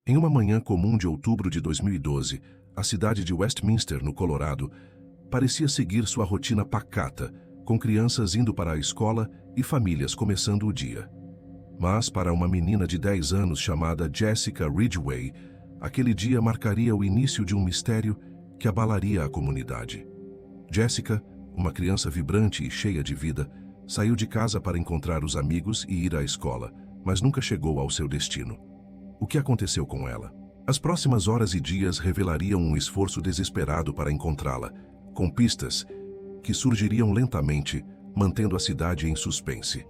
Em uma manhã comum de outubro de 2012, a cidade de Westminster, no Colorado, parecia seguir sua rotina pacata, com crianças indo para a escola e famílias começando o dia. Mas para uma menina de 10 anos chamada Jessica Ridgway, aquele dia marcaria o início de um mistério que abalaria a comunidade. Jessica, uma criança vibrante e cheia de vida, saiu de casa para encontrar os amigos e ir à escola, mas nunca chegou ao seu destino. O que aconteceu com ela? As próximas horas e dias revelariam um esforço desesperado para encontrá-la, com pistas que surgiriam lentamente, mantendo a cidade em suspense.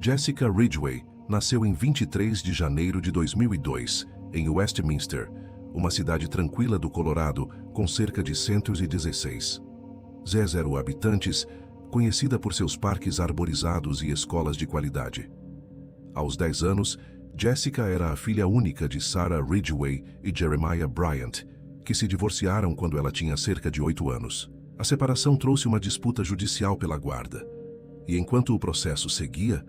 Jessica Ridgway nasceu em 23 de janeiro de 2002, em Westminster, uma cidade tranquila do Colorado com cerca de 116,0 habitantes, conhecida por seus parques arborizados e escolas de qualidade. Aos 10 anos, Jessica era a filha única de Sarah Ridgway e Jeremiah Bryant, que se divorciaram quando ela tinha cerca de 8 anos. A separação trouxe uma disputa judicial pela guarda. E enquanto o processo seguia,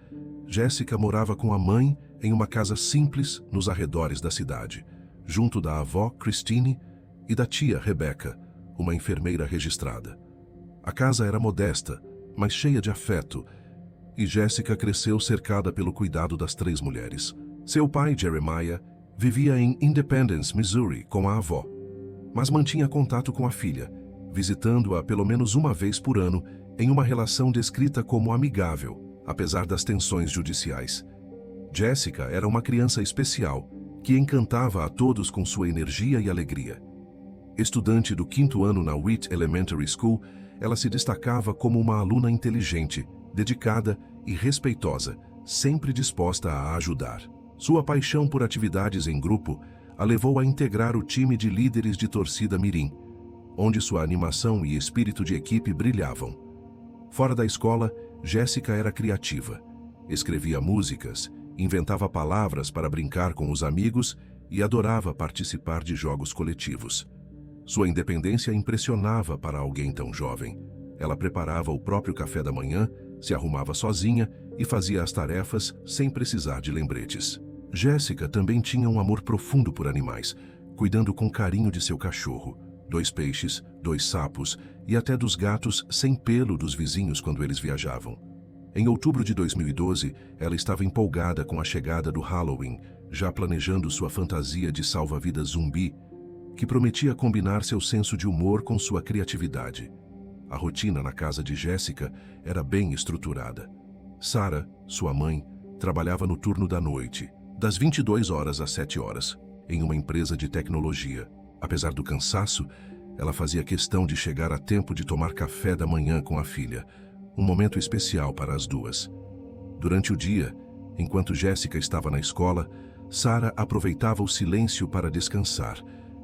Jessica morava com a mãe em uma casa simples nos arredores da cidade, junto da avó Christine e da tia Rebecca, uma enfermeira registrada. A casa era modesta, mas cheia de afeto, e Jessica cresceu cercada pelo cuidado das 3 mulheres. Seu pai, Jeremiah, vivia em Independence, Missouri, com a avó, mas mantinha contato com a filha, visitando-a pelo menos uma vez por ano em uma relação descrita como amigável, apesar das tensões judiciais. Jessica era uma criança especial, que encantava a todos com sua energia e alegria. Estudante do 5º ano na Wheat Elementary School, ela se destacava como uma aluna inteligente, dedicada e respeitosa, sempre disposta a ajudar. Sua paixão por atividades em grupo a levou a integrar o time de líderes de torcida mirim, onde sua animação e espírito de equipe brilhavam. Fora da escola, Jessica era criativa. Escrevia músicas, inventava palavras para brincar com os amigos e adorava participar de jogos coletivos. Sua independência impressionava para alguém tão jovem. Ela preparava o próprio café da manhã, se arrumava sozinha e fazia as tarefas sem precisar de lembretes. Jessica também tinha um amor profundo por animais, cuidando com carinho de seu cachorro, 2 peixes, 2 sapos e até dos gatos sem pelo dos vizinhos quando eles viajavam. Em outubro de 2012, ela estava empolgada com a chegada do Halloween, já planejando sua fantasia de salva-vidas zumbi, que prometia combinar seu senso de humor com sua criatividade. A rotina na casa de Jessica era bem estruturada. Sarah, sua mãe, trabalhava no turno da noite, das 22 horas às 7 horas, em uma empresa de tecnologia. Apesar do cansaço, ela fazia questão de chegar a tempo de tomar café da manhã com a filha, um momento especial para as duas. Durante o dia, enquanto Jessica estava na escola, Sarah aproveitava o silêncio para descansar,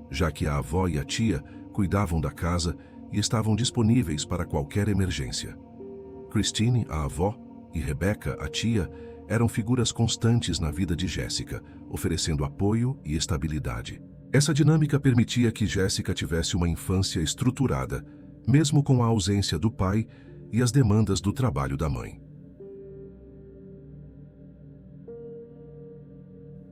já que a avó e a tia cuidavam da casa e estavam disponíveis para qualquer emergência. Christine, a avó, e Rebecca, a tia, eram figuras constantes na vida de Jessica, oferecendo apoio e estabilidade. Essa dinâmica permitia que Jessica tivesse uma infância estruturada, mesmo com a ausência do pai e as demandas do trabalho da mãe.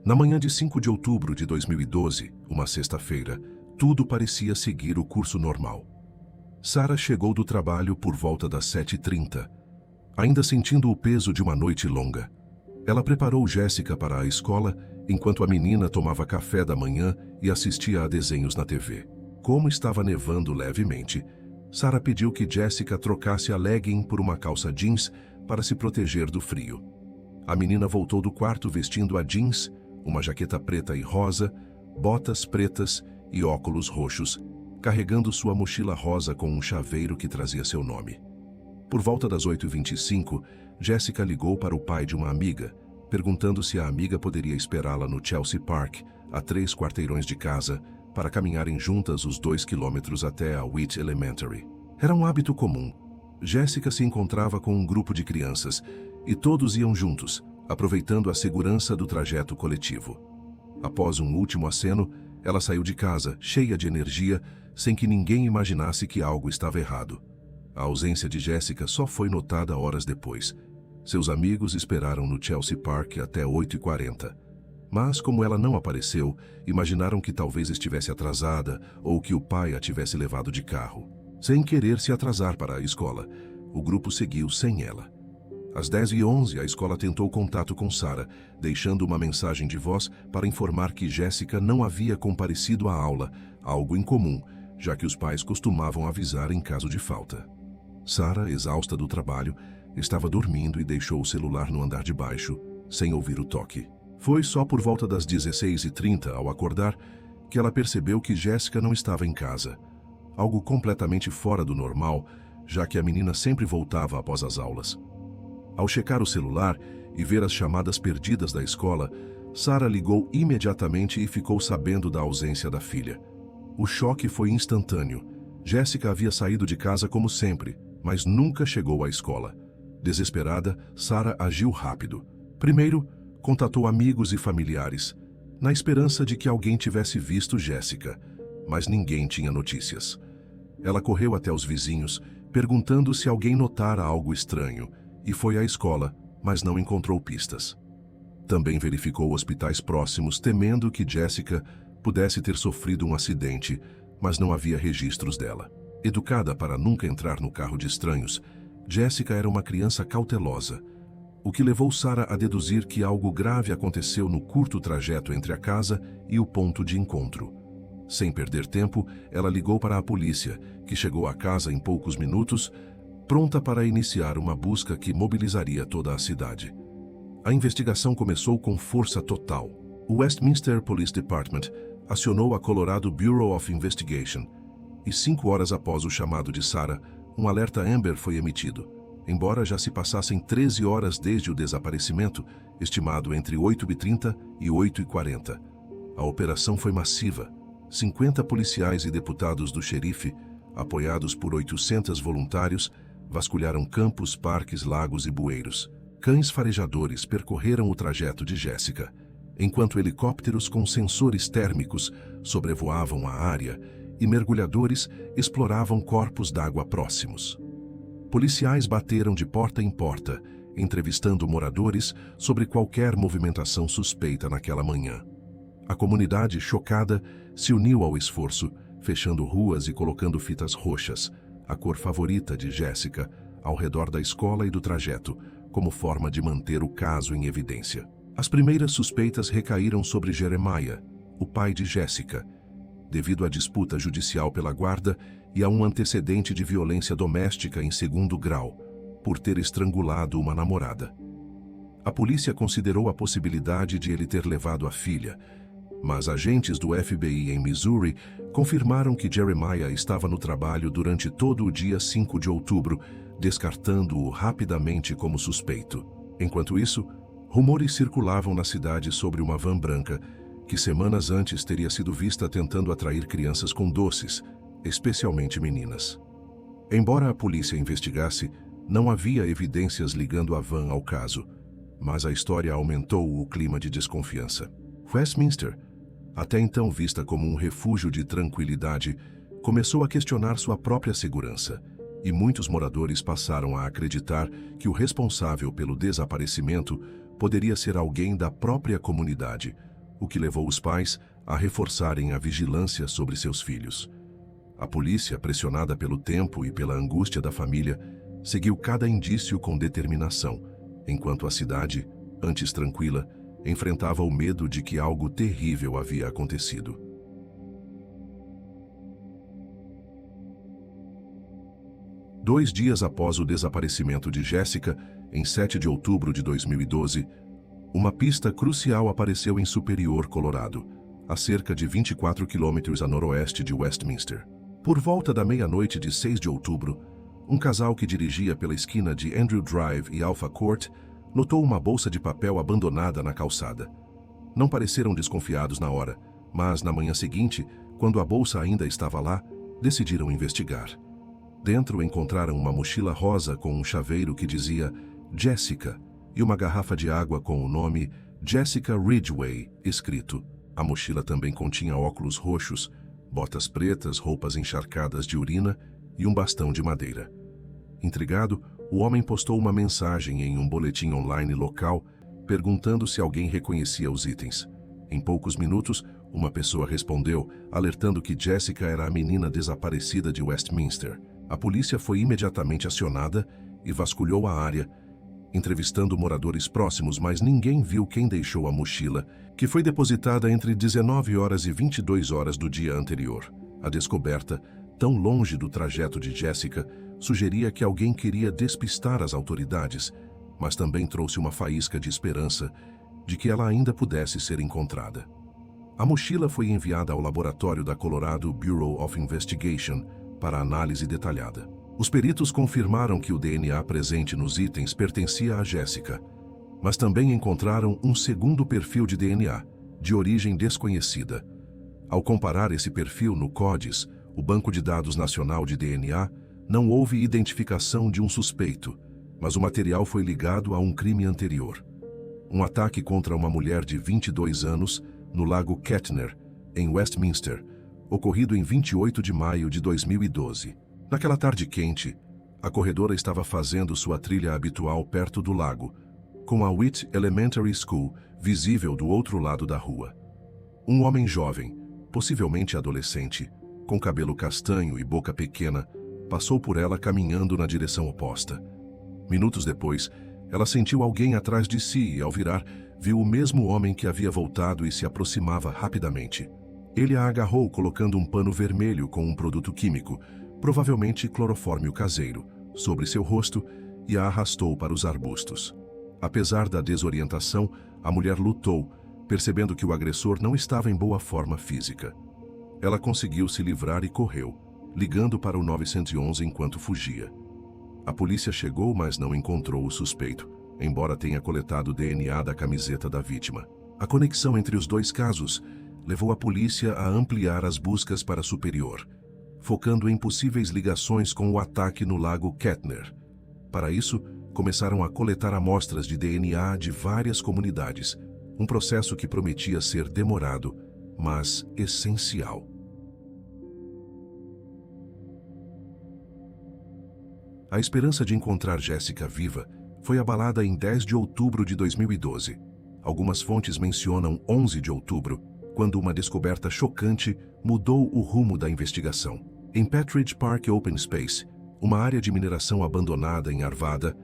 Na manhã de 5 de outubro de 2012, uma sexta-feira, tudo parecia seguir o curso normal. Sarah chegou do trabalho por volta das 7h30, ainda sentindo o peso de uma noite longa. Ela preparou Jessica para a escola, enquanto a menina tomava café da manhã e assistia a desenhos na TV. Como estava nevando levemente, Sarah pediu que Jessica trocasse a legging por uma calça jeans para se proteger do frio. A menina voltou do quarto vestindo a jeans, uma jaqueta preta e rosa, botas pretas e óculos roxos, carregando sua mochila rosa com um chaveiro que trazia seu nome. Por volta das 8h25, Jessica ligou para o pai de uma amiga, perguntando se a amiga poderia esperá-la no Chelsea Park, a 3 quarteirões de casa, para caminharem juntas os 2 quilômetros até a Wheat Elementary. Era um hábito comum. Jessica se encontrava com um grupo de crianças e todos iam juntos, aproveitando a segurança do trajeto coletivo. Após um último aceno, ela saiu de casa, cheia de energia, sem que ninguém imaginasse que algo estava errado. A ausência de Jessica só foi notada horas depois. Seus amigos esperaram no Chelsea Park até 8h40. Mas, como ela não apareceu, imaginaram que talvez estivesse atrasada ou que o pai a tivesse levado de carro. Sem querer se atrasar para a escola, o grupo seguiu sem ela. Às 10h11, a escola tentou contato com Sarah, deixando uma mensagem de voz para informar que Jessica não havia comparecido à aula, algo incomum, já que os pais costumavam avisar em caso de falta. Sarah, exausta do trabalho, estava dormindo e deixou o celular no andar de baixo, sem ouvir o toque. Foi só por volta das 16h30, ao acordar, que ela percebeu que Jessica não estava em casa. Algo completamente fora do normal, já que a menina sempre voltava após as aulas. Ao checar o celular e ver as chamadas perdidas da escola, Sarah ligou imediatamente e ficou sabendo da ausência da filha. O choque foi instantâneo. Jessica havia saído de casa como sempre, mas nunca chegou à escola. Desesperada, Sarah agiu rápido. Primeiro, contatou amigos e familiares, na esperança de que alguém tivesse visto Jessica, mas ninguém tinha notícias. Ela correu até os vizinhos, perguntando se alguém notara algo estranho, e foi à escola, mas não encontrou pistas. Também verificou hospitais próximos, temendo que Jessica pudesse ter sofrido um acidente, mas não havia registros dela. Educada para nunca entrar no carro de estranhos, Jessica era uma criança cautelosa, o que levou Sarah a deduzir que algo grave aconteceu no curto trajeto entre a casa e o ponto de encontro. Sem perder tempo, ela ligou para a polícia, que chegou à casa em poucos minutos, pronta para iniciar uma busca que mobilizaria toda a cidade. A investigação começou com força total. O Westminster Police Department acionou a Colorado Bureau of Investigation e 5 horas após o chamado de Sarah, um alerta Amber foi emitido. Embora já se passassem 13 horas desde o desaparecimento, estimado entre 8h30 e 8h40. A operação foi massiva. 50 policiais e deputados do xerife, apoiados por 800 voluntários, vasculharam campos, parques, lagos e bueiros. Cães farejadores percorreram o trajeto de Jessica, enquanto helicópteros com sensores térmicos sobrevoavam a área e mergulhadores exploravam corpos d'água próximos. Policiais bateram de porta em porta, entrevistando moradores sobre qualquer movimentação suspeita naquela manhã. A comunidade, chocada, se uniu ao esforço, fechando ruas e colocando fitas roxas, a cor favorita de Jessica, ao redor da escola e do trajeto, como forma de manter o caso em evidência. As primeiras suspeitas recaíram sobre Jeremiah, o pai de Jessica, devido à disputa judicial pela guarda e a um antecedente de violência doméstica em 2º grau, por ter estrangulado uma namorada. A polícia considerou a possibilidade de ele ter levado a filha, mas agentes do FBI em Missouri confirmaram que Jeremiah estava no trabalho durante todo o dia 5 de outubro, descartando-o rapidamente como suspeito. Enquanto isso, rumores circulavam na cidade sobre uma van branca que semanas antes teria sido vista tentando atrair crianças com doces, especialmente meninas. Embora a polícia investigasse, não havia evidências ligando a van ao caso, mas a história aumentou o clima de desconfiança. Westminster, até então vista como um refúgio de tranquilidade, começou a questionar sua própria segurança, e muitos moradores passaram a acreditar que o responsável pelo desaparecimento poderia ser alguém da própria comunidade, o que levou os pais a reforçarem a vigilância sobre seus filhos. A polícia, pressionada pelo tempo e pela angústia da família, seguiu cada indício com determinação, enquanto a cidade, antes tranquila, enfrentava o medo de que algo terrível havia acontecido. Dois dias após o desaparecimento de Jessica, em 7 de outubro de 2012, uma pista crucial apareceu em Superior, Colorado, a cerca de 24 quilômetros a noroeste de Westminster. Por volta da meia-noite de 6 de outubro, um casal que dirigia pela esquina de Andrew Drive e Alpha Court notou uma bolsa de papel abandonada na calçada. Não pareceram desconfiados na hora, mas na manhã seguinte, quando a bolsa ainda estava lá, decidiram investigar. Dentro encontraram uma mochila rosa com um chaveiro que dizia Jessica e uma garrafa de água com o nome Jessica Ridgway escrito. A mochila também continha óculos roxos, botas pretas, roupas encharcadas de urina e um bastão de madeira. Intrigado, O homem postou uma mensagem em um boletim online local, perguntando se alguém reconhecia os itens. Em poucos minutos, uma pessoa respondeu, alertando que Jessica era a menina desaparecida de Westminster. A polícia foi imediatamente acionada e vasculhou a área, entrevistando moradores próximos, mas ninguém viu quem deixou a mochila, que foi depositada entre 19 horas e 22 horas do dia anterior. A descoberta, tão longe do trajeto de Jessica, sugeria que alguém queria despistar as autoridades, mas também trouxe uma faísca de esperança de que ela ainda pudesse ser encontrada. A mochila foi enviada ao laboratório da Colorado Bureau of Investigation para análise detalhada. Os peritos confirmaram que o DNA presente nos itens pertencia a Jessica, mas também encontraram um segundo perfil de DNA, de origem desconhecida. Ao comparar esse perfil no CODIS, o Banco de Dados Nacional de DNA, não houve identificação de um suspeito, mas o material foi ligado a um crime anterior. Um ataque contra uma mulher de 22 anos no Lago Kettner, em Westminster, ocorrido em 28 de maio de 2012. Naquela tarde quente, a corredora estava fazendo sua trilha habitual perto do lago, com a Witt Elementary School visível do outro lado da rua. Um homem jovem, possivelmente adolescente, com cabelo castanho e boca pequena, passou por ela caminhando na direção oposta. Minutos depois, ela sentiu alguém atrás de si e, ao virar, viu o mesmo homem que havia voltado e se aproximava rapidamente. Ele a agarrou colocando um pano vermelho com um produto químico, provavelmente clorofórmio caseiro, sobre seu rosto e a arrastou para os arbustos. Apesar da desorientação, a mulher lutou, percebendo que o agressor não estava em boa forma física. Ela conseguiu se livrar e correu, ligando para o 911 enquanto fugia. A polícia chegou, mas não encontrou o suspeito, embora tenha coletado o DNA da camiseta da vítima. A conexão entre os dois casos levou a polícia a ampliar as buscas para Superior, focando em possíveis ligações com o ataque no Lago Kettner. Para isso, começaram a coletar amostras de DNA de várias comunidades, um processo que prometia ser demorado, mas essencial. A esperança de encontrar Jessica viva foi abalada em 10 de outubro de 2012. Algumas fontes mencionam 11 de outubro, quando uma descoberta chocante mudou o rumo da investigação. Em Patridge Park Open Space, uma área de mineração abandonada em Arvada,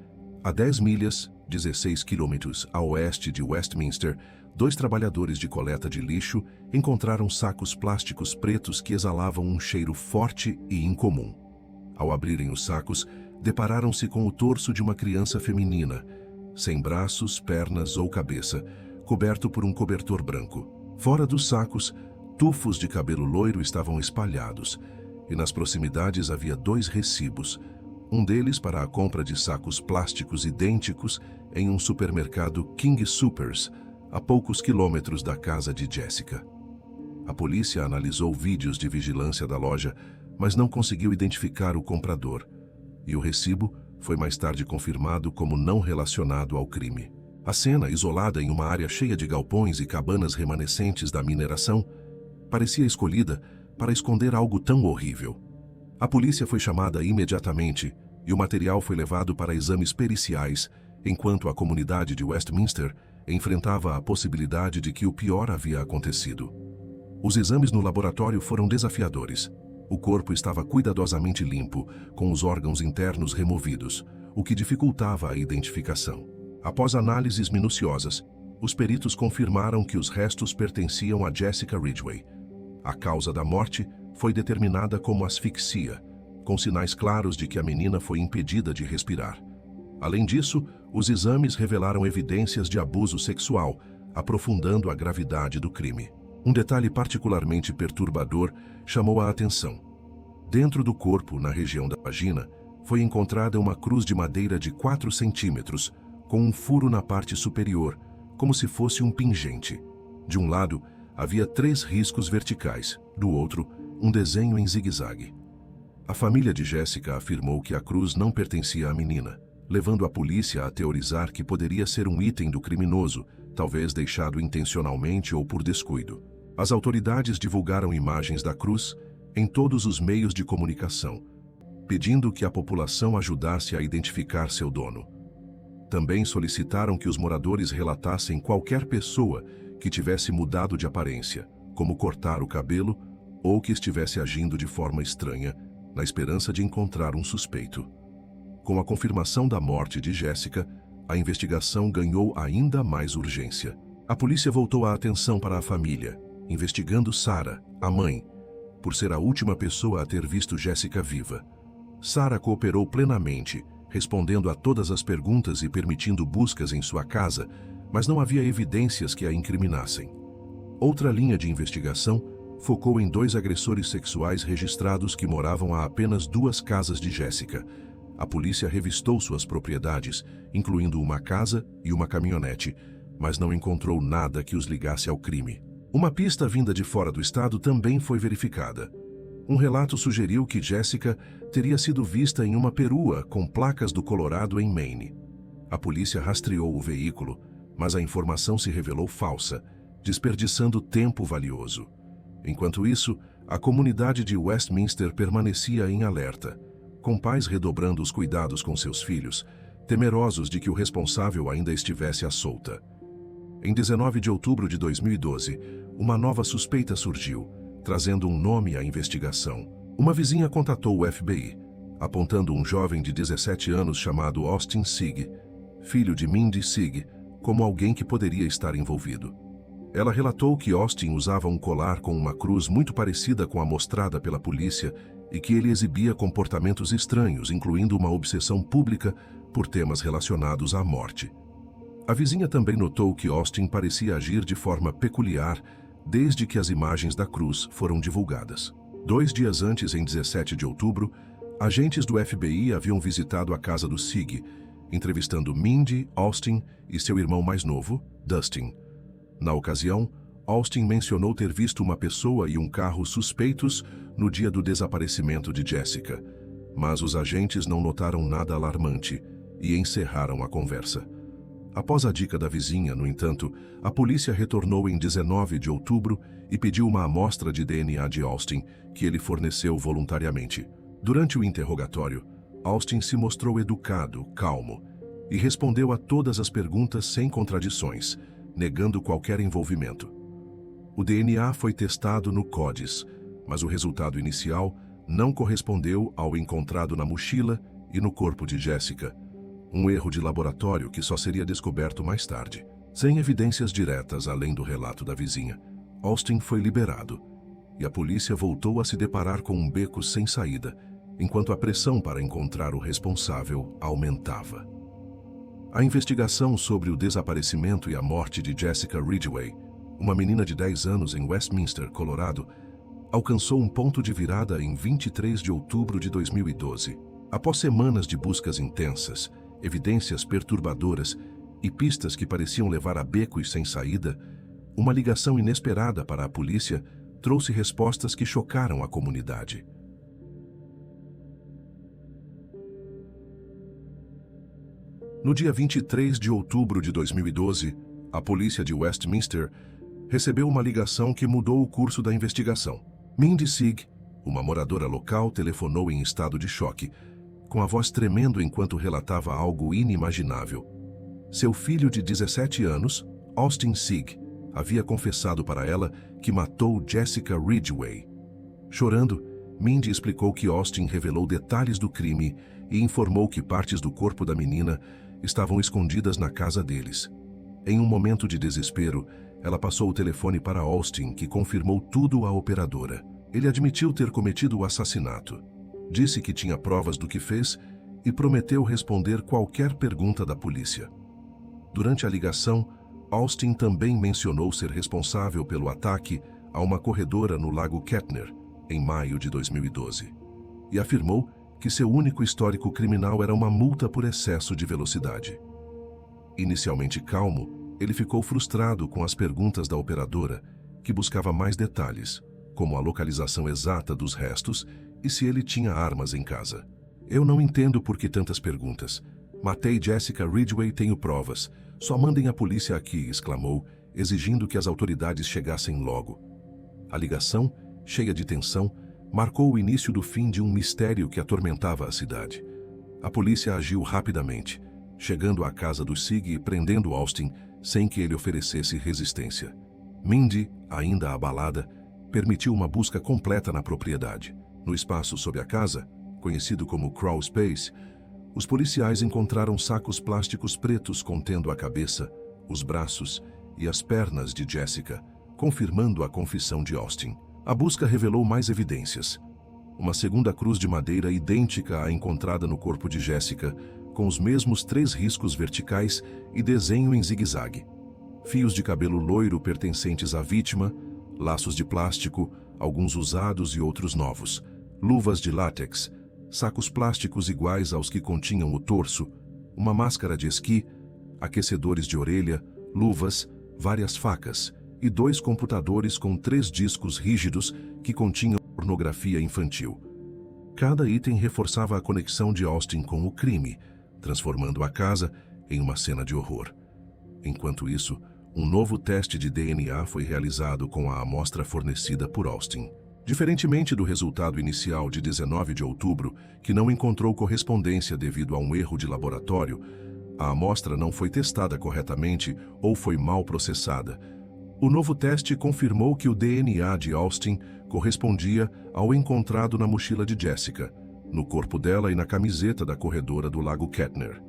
a 10 milhas, 16 quilômetros a oeste de Westminster, 2 trabalhadores de coleta de lixo encontraram sacos plásticos pretos que exalavam um cheiro forte e incomum. Ao abrirem os sacos, depararam-se com o torso de uma criança feminina, sem braços, pernas ou cabeça, coberto por um cobertor branco. Fora dos sacos, tufos de cabelo loiro estavam espalhados, e nas proximidades havia 2 recibos, um deles para a compra de sacos plásticos idênticos em um supermercado King Soopers, a poucos quilômetros da casa de Jessica. A polícia analisou vídeos de vigilância da loja, mas não conseguiu identificar o comprador, e o recibo foi mais tarde confirmado como não relacionado ao crime. A cena, isolada em uma área cheia de galpões e cabanas remanescentes da mineração, parecia escolhida para esconder algo tão horrível. A polícia foi chamada imediatamente e o material foi levado para exames periciais, enquanto a comunidade de Westminster enfrentava a possibilidade de que o pior havia acontecido. Os exames no laboratório foram desafiadores. O corpo estava cuidadosamente limpo, com os órgãos internos removidos, o que dificultava a identificação. Após análises minuciosas, os peritos confirmaram que os restos pertenciam a Jessica Ridgway. A causa da morte foi determinada como asfixia, com sinais claros de que a menina foi impedida de respirar. Além disso, os exames revelaram evidências de abuso sexual, aprofundando a gravidade do crime. Um detalhe particularmente perturbador chamou a atenção. Dentro do corpo, na região da vagina, foi encontrada uma cruz de madeira de 4 centímetros, com um furo na parte superior, como se fosse um pingente. De um lado, havia 3 riscos verticais, do outro, um desenho em zigue-zague. A família de Jessica afirmou que a cruz não pertencia à menina, levando a polícia a teorizar que poderia ser um item do criminoso, talvez deixado intencionalmente ou por descuido. As autoridades divulgaram imagens da cruz em todos os meios de comunicação, pedindo que a população ajudasse a identificar seu dono. Também solicitaram que os moradores relatassem qualquer pessoa que tivesse mudado de aparência, como cortar o cabelo ou que estivesse agindo de forma estranha, na esperança de encontrar um suspeito. Com a confirmação da morte de Jessica, a investigação ganhou ainda mais urgência. A polícia voltou a atenção para a família, investigando Sarah, a mãe, por ser a última pessoa a ter visto Jessica viva. Sarah cooperou plenamente, respondendo a todas as perguntas e permitindo buscas em sua casa, mas não havia evidências que a incriminassem. Outra linha de investigação focou em 2 agressores sexuais registrados que moravam a apenas 2 casas de Jessica. A polícia revistou suas propriedades, incluindo uma casa e uma caminhonete, mas não encontrou nada que os ligasse ao crime. Uma pista vinda de fora do estado também foi verificada. Um relato sugeriu que Jessica teria sido vista em uma perua com placas do Colorado em Maine. A polícia rastreou o veículo, mas a informação se revelou falsa, desperdiçando tempo valioso. Enquanto isso, a comunidade de Westminster permanecia em alerta, com pais redobrando os cuidados com seus filhos, temerosos de que o responsável ainda estivesse à solta. Em 19 de outubro de 2012, uma nova suspeita surgiu, trazendo um nome à investigação. Uma vizinha contatou o FBI, apontando um jovem de 17 anos chamado Austin Sigg, filho de Mindy Sigg, como alguém que poderia estar envolvido. Ela relatou que Austin usava um colar com uma cruz muito parecida com a mostrada pela polícia e que ele exibia comportamentos estranhos, incluindo uma obsessão pública por temas relacionados à morte. A vizinha também notou que Austin parecia agir de forma peculiar desde que as imagens da cruz foram divulgadas. 2 dias antes, em 17 de outubro, agentes do FBI haviam visitado a casa do Sigg, entrevistando Mindy, Austin e seu irmão mais novo, Dustin. Na ocasião, Austin mencionou ter visto uma pessoa e um carro suspeitos no dia do desaparecimento de Jessica, mas os agentes não notaram nada alarmante e encerraram a conversa. Após a dica da vizinha, no entanto, a polícia retornou em 19 de outubro e pediu uma amostra de DNA de Austin, que ele forneceu voluntariamente. Durante o interrogatório, Austin se mostrou educado, calmo, e respondeu a todas as perguntas sem contradições, negando qualquer envolvimento. O DNA foi testado no CODIS, mas o resultado inicial não correspondeu ao encontrado na mochila e no corpo de Jessica, um erro de laboratório que só seria descoberto mais tarde. Sem evidências diretas além do relato da vizinha, Austin foi liberado, e a polícia voltou a se deparar com um beco sem saída, enquanto a pressão para encontrar o responsável aumentava. A investigação sobre o desaparecimento e a morte de Jessica Ridgway, uma menina de 10 anos em Westminster, Colorado, alcançou um ponto de virada em 23 de outubro de 2012. Após semanas de buscas intensas, evidências perturbadoras e pistas que pareciam levar a becos sem saída, uma ligação inesperada para a polícia trouxe respostas que chocaram a comunidade. No dia 23 de outubro de 2012, a polícia de Westminster recebeu uma ligação que mudou o curso da investigação. Mindy Sigg, uma moradora local, telefonou em estado de choque, com a voz tremendo enquanto relatava algo inimaginável. Seu filho de 17 anos, Austin Sigg, havia confessado para ela que matou Jessica Ridgway. Chorando, Mindy explicou que Austin revelou detalhes do crime e informou que partes do corpo da menina estavam escondidas na casa deles. Em um momento de desespero, ela passou o telefone para Austin, que confirmou tudo à operadora. Ele admitiu ter cometido o assassinato, disse que tinha provas do que fez e prometeu responder qualquer pergunta da polícia. Durante a ligação, Austin também mencionou ser responsável pelo ataque a uma corredora no Lago Kettner, em maio de 2012, e afirmou que seu único histórico criminal era uma multa por excesso de velocidade. Inicialmente calmo, ele ficou frustrado com as perguntas da operadora, que buscava mais detalhes, como a localização exata dos restos e se ele tinha armas em casa. "Eu não entendo por que tantas perguntas. Matei Jessica Ridgway, tenho provas. Só mandem a polícia aqui", exclamou, exigindo que as autoridades chegassem logo. A ligação, cheia de tensão, marcou o início do fim de um mistério que atormentava a cidade. A polícia agiu rapidamente, chegando à casa do Sig e prendendo Austin sem que ele oferecesse resistência. Mindy, ainda abalada, permitiu uma busca completa na propriedade. No espaço sob a casa, conhecido como Crawl Space, os policiais encontraram sacos plásticos pretos contendo a cabeça, os braços e as pernas de Jessica, confirmando a confissão de Austin. A busca revelou mais evidências. Uma segunda cruz de madeira idêntica à encontrada no corpo de Jessica, com os mesmos 3 riscos verticais e desenho em zigue-zague. Fios de cabelo loiro pertencentes à vítima, laços de plástico, alguns usados e outros novos, luvas de látex, sacos plásticos iguais aos que continham o torso, uma máscara de esqui, aquecedores de orelha, luvas, várias facas e 2 computadores com 3 discos rígidos que continham pornografia infantil. Cada item reforçava a conexão de Austin com o crime, transformando a casa em uma cena de horror. Enquanto isso, um novo teste de DNA foi realizado com a amostra fornecida por Austin. Diferentemente do resultado inicial de 19 de outubro, que não encontrou correspondência devido a um erro de laboratório, a amostra não foi testada corretamente ou foi mal processada. O novo teste confirmou que o DNA de Austin correspondia ao encontrado na mochila de Jessica, no corpo dela e na camiseta da corredora do Lago Kettner.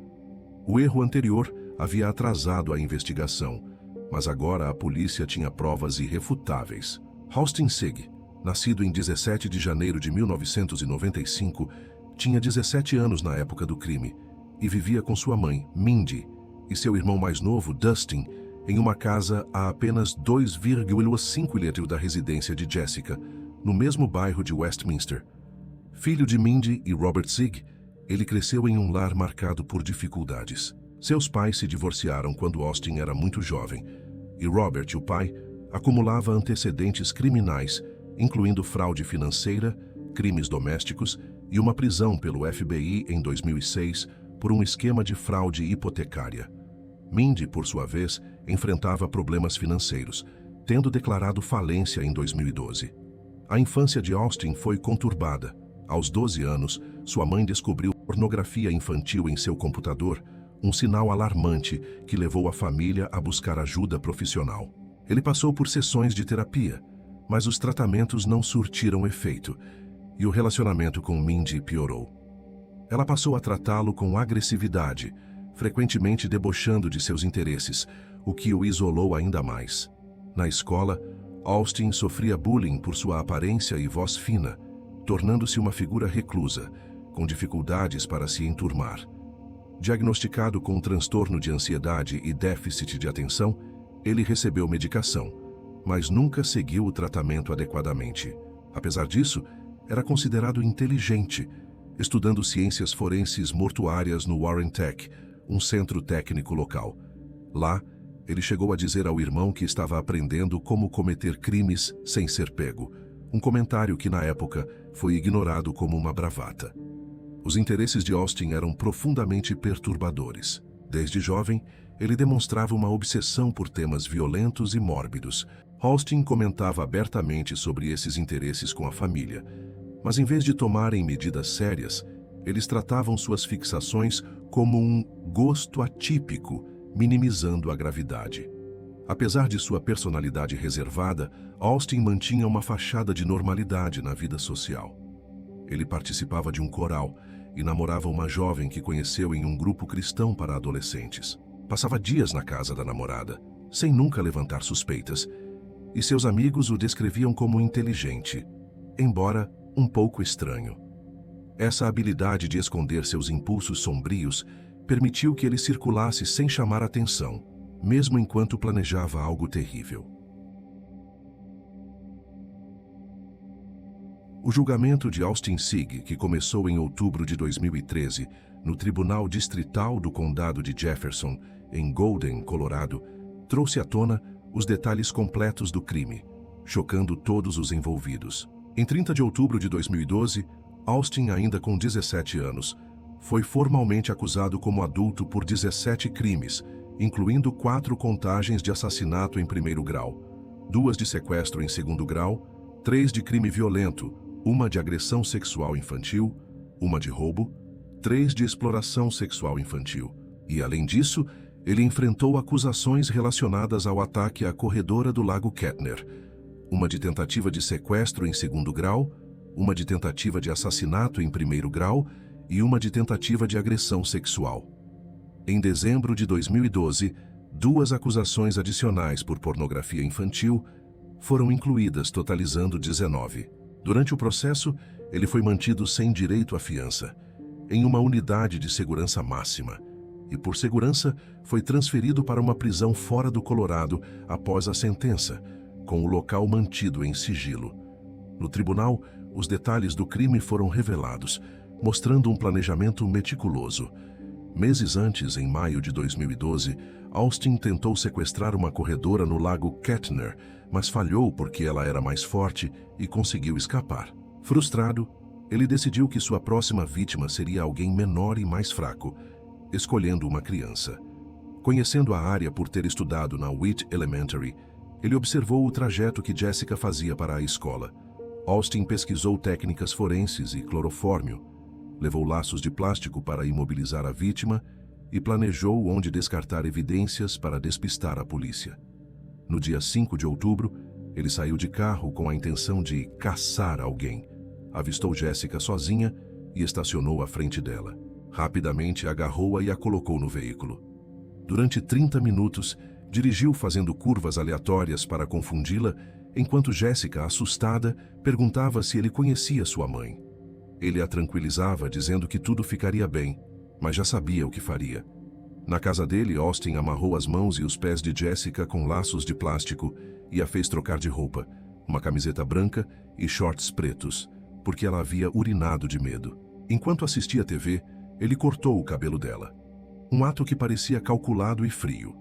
O erro anterior havia atrasado a investigação, mas agora a polícia tinha provas irrefutáveis. Austin Sig, nascido em 17 de janeiro de 1995, tinha 17 anos na época do crime e vivia com sua mãe, Mindy, e seu irmão mais novo, Dustin, em uma casa a apenas 2,5 km da residência de Jessica, no mesmo bairro de Westminster. Filho de Mindy e Robert Sig, ele cresceu em um lar marcado por dificuldades. Seus pais se divorciaram quando Austin era muito jovem, e Robert, o pai, acumulava antecedentes criminais, incluindo fraude financeira, crimes domésticos e uma prisão pelo FBI em 2006 por um esquema de fraude hipotecária. Mindy, por sua vez, enfrentava problemas financeiros, tendo declarado falência em 2012. A infância de Austin foi conturbada. Aos 12 anos, sua mãe descobriu pornografia infantil em seu computador, um sinal alarmante que levou a família a buscar ajuda profissional. Ele passou por sessões de terapia, mas os tratamentos não surtiram efeito, e o relacionamento com Mindy piorou. Ela passou a tratá-lo com agressividade, frequentemente debochando de seus interesses, o que o isolou ainda mais. Na escola, Austin sofria bullying por sua aparência e voz fina, tornando-se uma figura reclusa, com dificuldades para se enturmar. Diagnosticado com um transtorno de ansiedade e déficit de atenção, ele recebeu medicação, mas nunca seguiu o tratamento adequadamente. Apesar disso, era considerado inteligente, estudando ciências forenses mortuárias no Warren Tech, um centro técnico local. Lá, ele chegou a dizer ao irmão que estava aprendendo como cometer crimes sem ser pego, um comentário que na época foi ignorado como uma bravata. Os interesses de Austin eram profundamente perturbadores. Desde jovem, ele demonstrava uma obsessão por temas violentos e mórbidos. Austin comentava abertamente sobre esses interesses com a família, mas em vez de tomarem medidas sérias, eles tratavam suas fixações como um gosto atípico, minimizando a gravidade. Apesar de sua personalidade reservada, Austin mantinha uma fachada de normalidade na vida social. Ele participava de um coral e namorava uma jovem que conheceu em um grupo cristão para adolescentes. Passava dias na casa da namorada, sem nunca levantar suspeitas, e seus amigos o descreviam como inteligente, embora um pouco estranho. Essa habilidade de esconder seus impulsos sombrios permitiu que ele circulasse sem chamar atenção, mesmo enquanto planejava algo terrível. O julgamento de Austin Sig, que começou em outubro de 2013, no Tribunal Distrital do Condado de Jefferson, em Golden, Colorado, trouxe à tona os detalhes completos do crime, chocando todos os envolvidos. Em 30 de outubro de 2012, Austin, ainda com 17 anos, foi formalmente acusado como adulto por 17 crimes, incluindo 4 contagens de assassinato em primeiro grau, 2 de sequestro em segundo grau, 3 de crime violento, uma de agressão sexual infantil, uma de roubo, 3 de exploração sexual infantil. E, além disso, ele enfrentou acusações relacionadas ao ataque à corredora do Lago Kettner, uma de tentativa de sequestro em 2º grau, uma de tentativa de assassinato em 1º grau e uma de tentativa de agressão sexual. Em dezembro de 2012, 2 acusações adicionais por pornografia infantil foram incluídas, totalizando 19. Durante o processo, ele foi mantido sem direito à fiança, em uma unidade de segurança máxima, e por segurança foi transferido para uma prisão fora do Colorado após a sentença, com o local mantido em sigilo. No tribunal, os detalhes do crime foram revelados, mostrando um planejamento meticuloso. Meses antes, em maio de 2012, Austin tentou sequestrar uma corredora no Lago Kettner, mas falhou porque ela era mais forte e conseguiu escapar. Frustrado, ele decidiu que sua próxima vítima seria alguém menor e mais fraco, escolhendo uma criança. Conhecendo a área por ter estudado na Wheat Elementary, ele observou o trajeto que Jessica fazia para a escola. Austin pesquisou técnicas forenses e clorofórmio, levou laços de plástico para imobilizar a vítima e planejou onde descartar evidências para despistar a polícia. No dia 5 de outubro, ele saiu de carro com a intenção de caçar alguém. Avistou Jessica sozinha e estacionou à frente dela. Rapidamente agarrou-a e a colocou no veículo. Durante 30 minutos, dirigiu fazendo curvas aleatórias para confundi-la, enquanto Jessica, assustada, perguntava se ele conhecia sua mãe. Ele a tranquilizava, dizendo que tudo ficaria bem, mas já sabia o que faria. Na casa dele, Austin amarrou as mãos e os pés de Jessica com laços de plástico e a fez trocar de roupa, uma camiseta branca e shorts pretos, porque ela havia urinado de medo. Enquanto assistia a TV, ele cortou o cabelo dela. Um ato que parecia calculado e frio.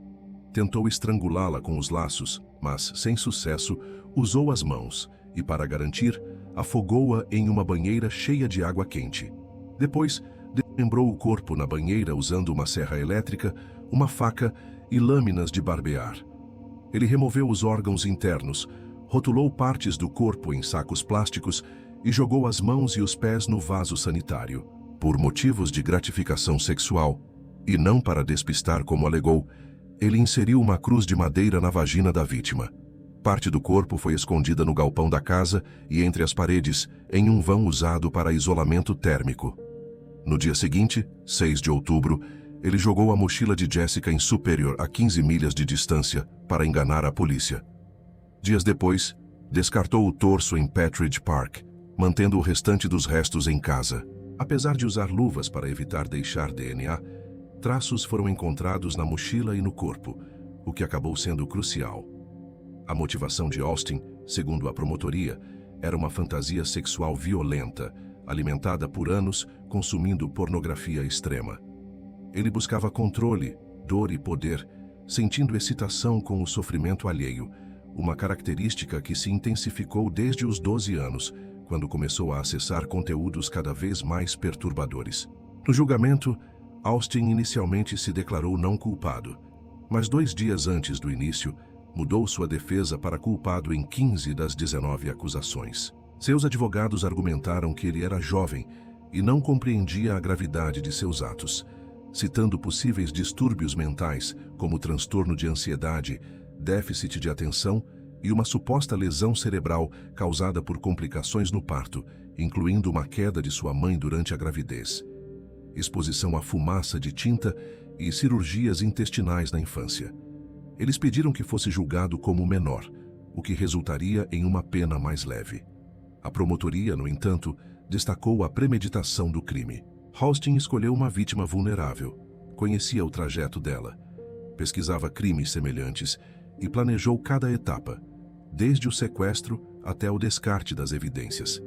Tentou estrangulá-la com os laços, mas, sem sucesso, usou as mãos e, para garantir, afogou-a em uma banheira cheia de água quente. Depois, desmembrou o corpo na banheira usando uma serra elétrica, uma faca e lâminas de barbear. Ele removeu os órgãos internos, rotulou partes do corpo em sacos plásticos e jogou as mãos e os pés no vaso sanitário. Por motivos de gratificação sexual, e não para despistar como alegou, ele inseriu uma cruz de madeira na vagina da vítima. Parte do corpo foi escondida no galpão da casa e entre as paredes, em um vão usado para isolamento térmico. No dia seguinte, 6 de outubro, ele jogou a mochila de Jessica em Superior a 15 milhas de distância para enganar a polícia. Dias depois, descartou o torso em Patridge Park, mantendo o restante dos restos em casa. Apesar de usar luvas para evitar deixar DNA, traços foram encontrados na mochila e no corpo, o que acabou sendo crucial. A motivação de Austin, segundo a promotoria, era uma fantasia sexual violenta, alimentada por anos consumindo pornografia extrema. Ele buscava controle, dor e poder, sentindo excitação com o sofrimento alheio, uma característica que se intensificou desde os 12 anos, quando começou a acessar conteúdos cada vez mais perturbadores. No julgamento, Austin inicialmente se declarou não culpado, mas 2 dias antes do início, mudou sua defesa para culpado em 15 das 19 acusações. Seus advogados argumentaram que ele era jovem e não compreendia a gravidade de seus atos, citando possíveis distúrbios mentais, como transtorno de ansiedade, déficit de atenção e uma suposta lesão cerebral causada por complicações no parto, incluindo uma queda de sua mãe durante a gravidez, exposição à fumaça de tinta e cirurgias intestinais na infância. Eles pediram que fosse julgado como menor, o que resultaria em uma pena mais leve. A promotoria, no entanto, destacou a premeditação do crime. Austin escolheu uma vítima vulnerável, conhecia o trajeto dela, pesquisava crimes semelhantes e planejou cada etapa, desde o sequestro até o descarte das evidências.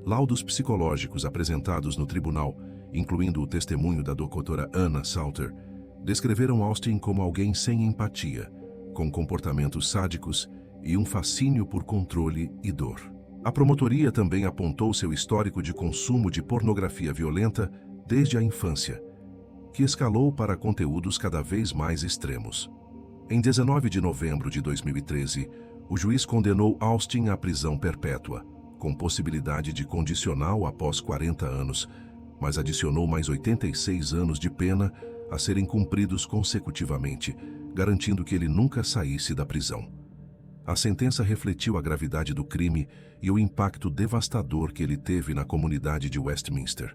Laudos psicológicos apresentados no tribunal, incluindo o testemunho da doutora Anna Salter, descreveram Austin como alguém sem empatia, com comportamentos sádicos e um fascínio por controle e dor. A promotoria também apontou seu histórico de consumo de pornografia violenta desde a infância, que escalou para conteúdos cada vez mais extremos. Em 19 de novembro de 2013, o juiz condenou Austin à prisão perpétua, com possibilidade de condicional após 40 anos, mas adicionou mais 86 anos de pena a serem cumpridos consecutivamente, garantindo que ele nunca saísse da prisão. A sentença refletiu a gravidade do crime e o impacto devastador que ele teve na comunidade de Westminster.